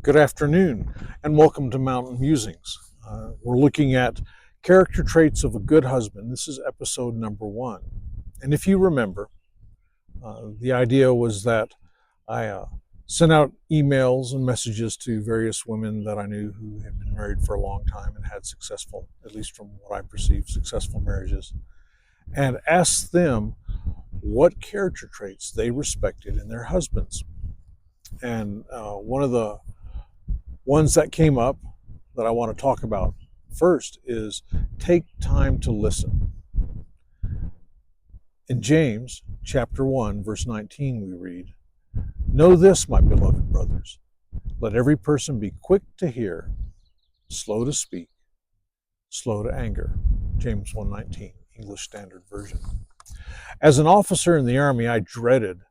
Good afternoon, and welcome to Mountain Musings. We're looking at character traits of a good husband. This is episode number 1. And if you remember, the idea was that I sent out emails and messages to various women that I knew who had been married for a long time and had successful, at least from what I perceive, successful marriages, and asked them what character traits they respected in their husbands. And one of the ones that came up that I want to talk about first is take time to listen. In James chapter 1, verse 19, we read, "Know this, my beloved brothers, let every person be quick to hear, slow to speak, slow to anger." James 1:19, English Standard Version. As an officer in the Army, I dreaded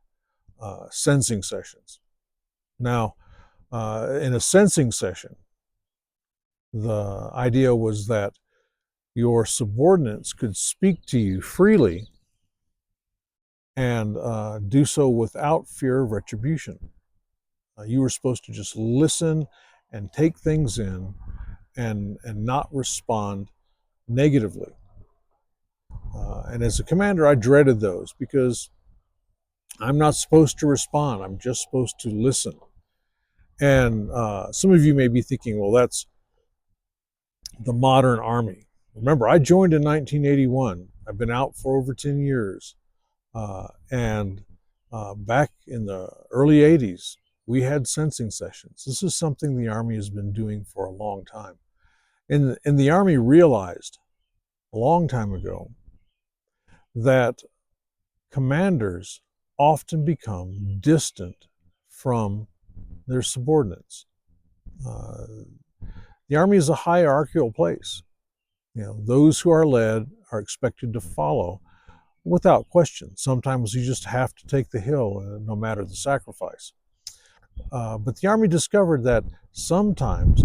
sensing sessions. Now, in a sensing session, the idea was that your subordinates could speak to you freely and do so without fear of retribution. You were supposed to just listen and take things in and not respond negatively. And as a commander, I dreaded those because I'm not supposed to respond. I'm just supposed to listen. And some of you may be thinking, well, that's the modern Army. Remember, I joined in 1981. I've been out for over 10 years. And back in the early 80s, we had sensing sessions. This is something the Army has been doing for a long time. And the Army realized a long time ago that commanders often become distant from their subordinates. The Army is a hierarchical place. Those who are led are expected to follow without question. Sometimes you just have to take the hill, no matter the sacrifice. But the Army discovered that sometimes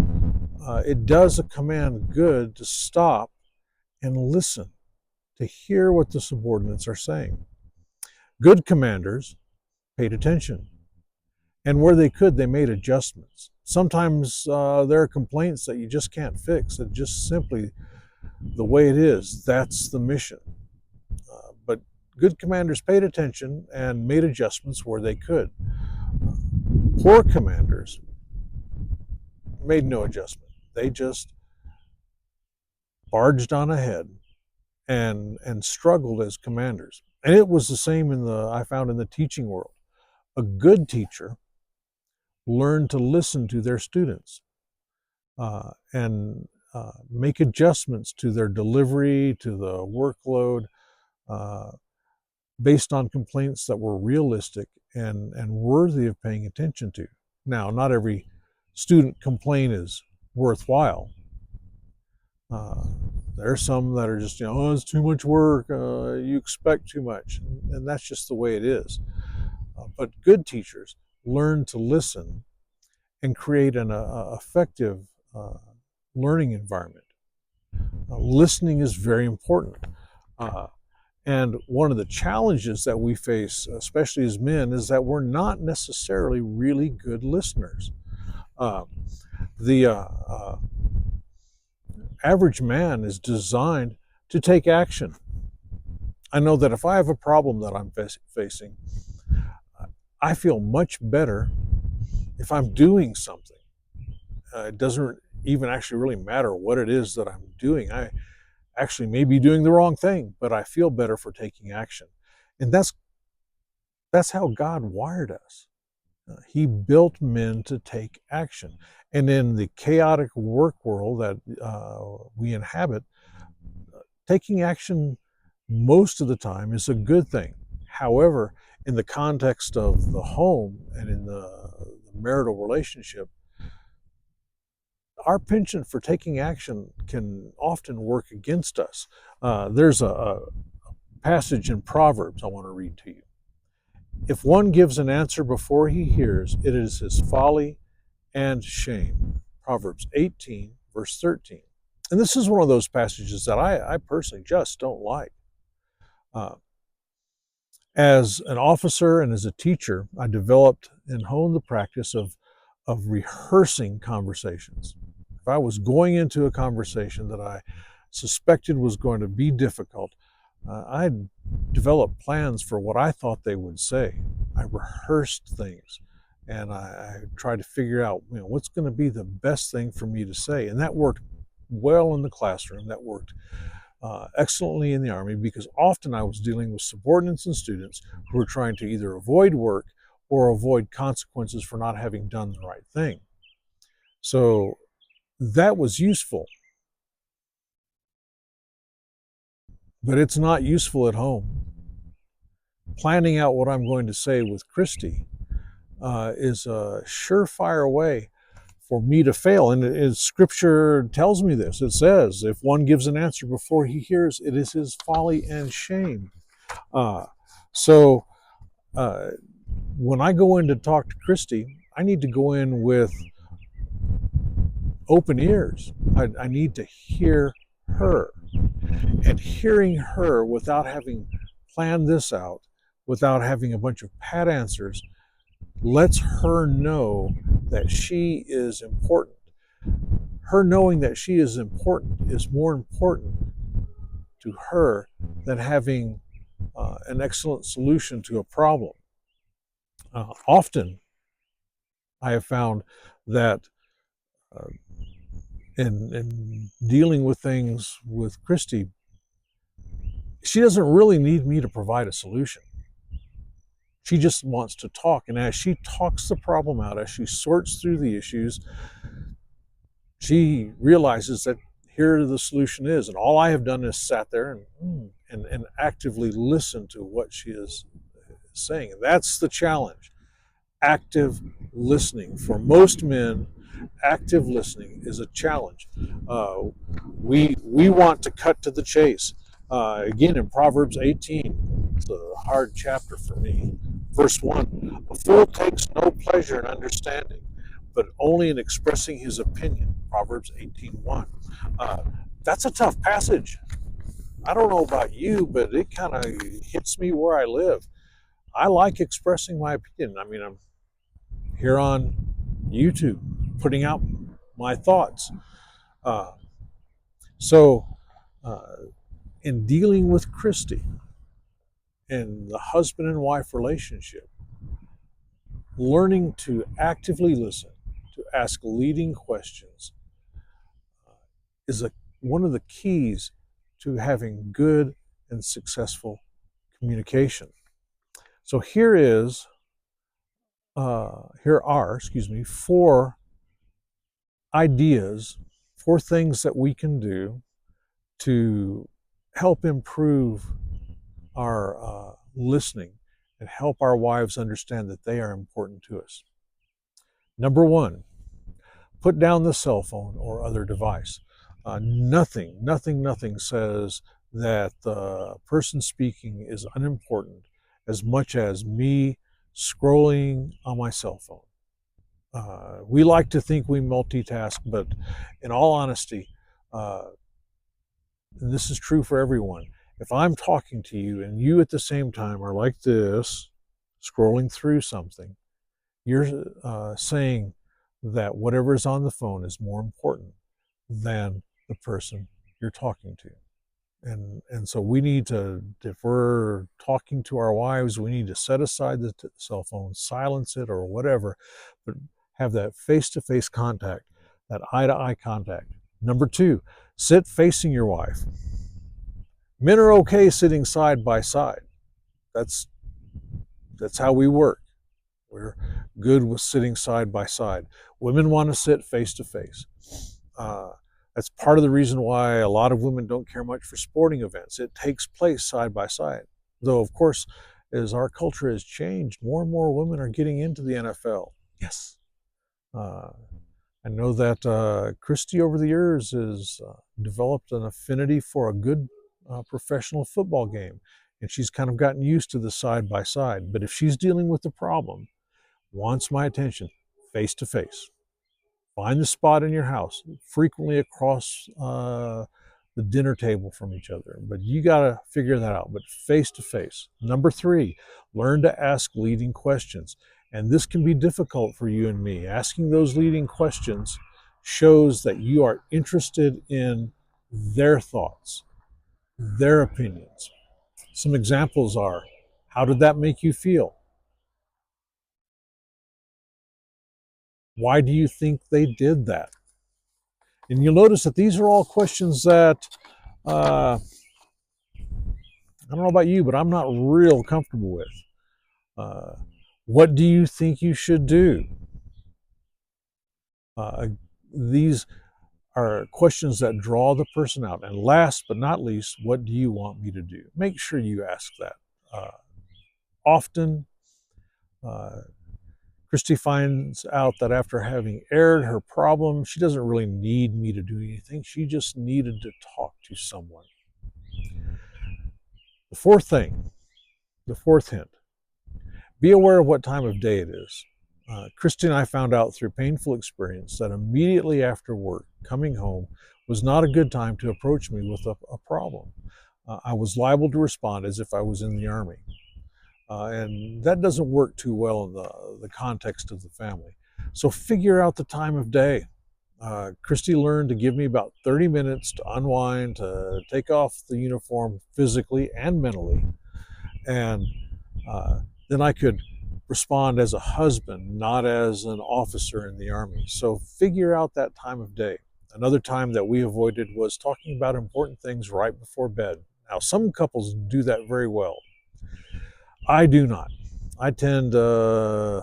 it does a command good to stop and listen, to hear what the subordinates are saying. Good commanders paid attention, and where they could, they made adjustments. Sometimes there are complaints that you just can't fix. It's just simply the way it is. That's the mission. But good commanders paid attention and made adjustments where they could. Poor commanders made no adjustment. They just barged on ahead and struggled as commanders. And it was the same I found in the teaching world. A good teacher learned to listen to their students and make adjustments to their delivery, to the workload, based on complaints that were realistic and worthy of paying attention to. Now, not every student complaint is worthwhile. There are some that are just, oh, it's too much work, you expect too much, and that's just the way it is. But good teachers learn to listen and create an effective learning environment. Listening is very important. And one of the challenges that we face, especially as men, is that we're not necessarily really good listeners. The average man is designed to take action. I know that if I have a problem that I'm facing, I feel much better if I'm doing something. It doesn't even actually really matter what it is that I'm doing. I actually may be doing the wrong thing, but I feel better for taking action. And that's how God wired us. He built men to take action. And in the chaotic work world that we inhabit, taking action most of the time is a good thing. However, in the context of the home and in the marital relationship, our penchant for taking action can often work against us. There's a passage in Proverbs I want to read to you. If one gives an answer before he hears, it is his folly and shame. Proverbs 18, verse 13. And this is one of those passages that I personally just don't like. As an officer and as a teacher, I developed and honed the practice of of rehearsing conversations. If I was going into a conversation that I suspected was going to be difficult, I'd develop plans for what I thought they would say. I rehearsed things, and I tried to figure out, what's going to be the best thing for me to say. And that worked well in the classroom. That worked excellently in the Army, because often I was dealing with subordinates and students who were trying to either avoid work or avoid consequences for not having done the right thing. So that was useful, but it's not useful at home. Planning out what I'm going to say with Christy is a surefire way for me to fail. And Scripture tells me this. It says, if one gives an answer before he hears, it is his folly and shame. Uh, so when I go in to talk to Christy, I need to go in with open ears. I need to hear her. And hearing her without having planned this out, without having a bunch of pat answers, lets her know that she is important. Her knowing that she is important is more important to her than having an excellent solution to a problem. Often, I have found that uh, in dealing with things with Christy, she doesn't really need me to provide a solution. She just wants to talk. And as she talks the problem out, as she sorts through the issues, she realizes that here the solution is. And all I have done is sat there and actively listen to what she is saying. And that's the challenge. Active listening. For most men, active listening is a challenge. We want to cut to the chase. Again, in Proverbs 18, it's a hard chapter for me. Verse 1, a fool takes no pleasure in understanding, but only in expressing his opinion. Proverbs 18:1. That's a tough passage. I don't know about you, but it kind of hits me where I live. I like expressing my opinion. I mean, I'm here on YouTube putting out my thoughts. Uh, so, in dealing with Christy and the husband and wife relationship, learning to actively listen, to ask leading questions, is one of the keys to having good and successful communication. So here are, four ideas, four things that we can do to help improve our listening and help our wives understand that they are important to us. Number one, put down the cell phone or other device. Nothing says that the person speaking is unimportant as much as me scrolling on my cell phone. We like to think we multitask, but in all honesty, and this is true for everyone, if I'm talking to you and you at the same time are like this, scrolling through something, you're saying that whatever is on the phone is more important than the person you're talking to. And so we need to, if we're talking to our wives, we need to set aside the cell phone, silence it or whatever, but have that face-to-face contact, that eye-to-eye contact. Number two, sit facing your wife. Men are okay sitting side by side. That's how we work. We're good with sitting side by side. Women want to sit face to face. That's part of the reason why a lot of women don't care much for sporting events. It takes place side by side. Though, of course, as our culture has changed, more and more women are getting into the NFL. Yes. I know that Christy over the years has developed an affinity for a good professional football game. And she's kind of gotten used to the side by side. But if she's dealing with the problem, wants my attention face to face, find the spot in your house, frequently across the dinner table from each other. But you got to figure that out, but face to face. Number three, learn to ask leading questions. And this can be difficult for you and me. Asking those leading questions shows that you are interested in their thoughts, their opinions. Some examples are, how did that make you feel? Why do you think they did that? And you'll notice that these are all questions that, I don't know about you, but I'm not real comfortable with. Uh, what do you think you should do? Uh, these are questions that draw the person out. And last but not least, what do you want me to do? Make sure you ask that. Often, uh, Christy finds out that after having aired her problem, she doesn't really need me to do anything. She just needed to talk to someone. The fourth thing, the fourth hint, be aware of what time of day it is. Christy and I found out through painful experience that immediately after work, coming home was not a good time to approach me with a problem. I was liable to respond as if I was in the Army. And that doesn't work too well in the context of the family. So figure out the time of day. Christy learned to give me about 30 minutes to unwind, to take off the uniform physically and mentally. And then I could respond as a husband, not as an officer in the Army. So figure out that time of day. Another time that we avoided was talking about important things right before bed. Now, some couples do that very well. I do not. I tend to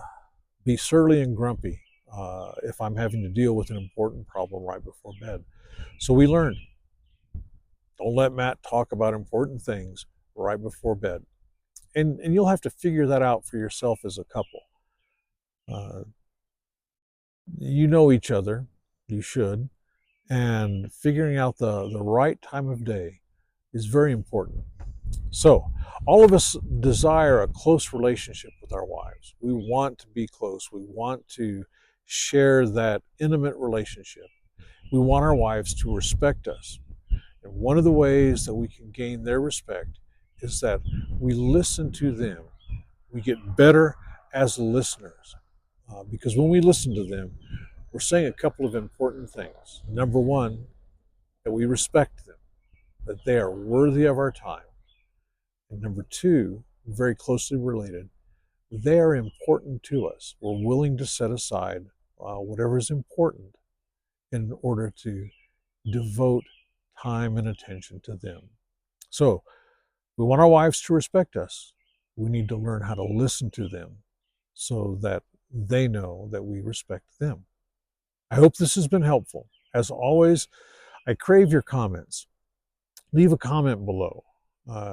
be surly and grumpy if I'm having to deal with an important problem right before bed. So we learned, don't let Matt talk about important things right before bed. And you'll have to figure that out for yourself as a couple. Uh, you know each other, you should, and figuring out the right time of day is very important. So, all of us desire a close relationship with our wives. We want to be close. We want to share that intimate relationship. We want our wives to respect us. And one of the ways that we can gain their respect is that we listen to them. We get better as listeners. Because when we listen to them, we're saying a couple of important things. Number one, that we respect them, that they are worthy of our time. And number two, very closely related, they are important to us. We're willing to set aside whatever is important in order to devote time and attention to them. So, we want our wives to respect us. We need to learn how to listen to them so that they know that we respect them. I hope this has been helpful. As always, I crave your comments. Leave a comment below.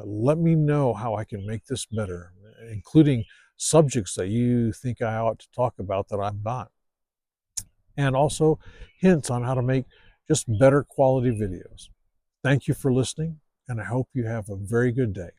Let me know how I can make this better, including subjects that you think I ought to talk about that I'm not. And also hints on how to make just better quality videos. Thank you for listening, and I hope you have a very good day.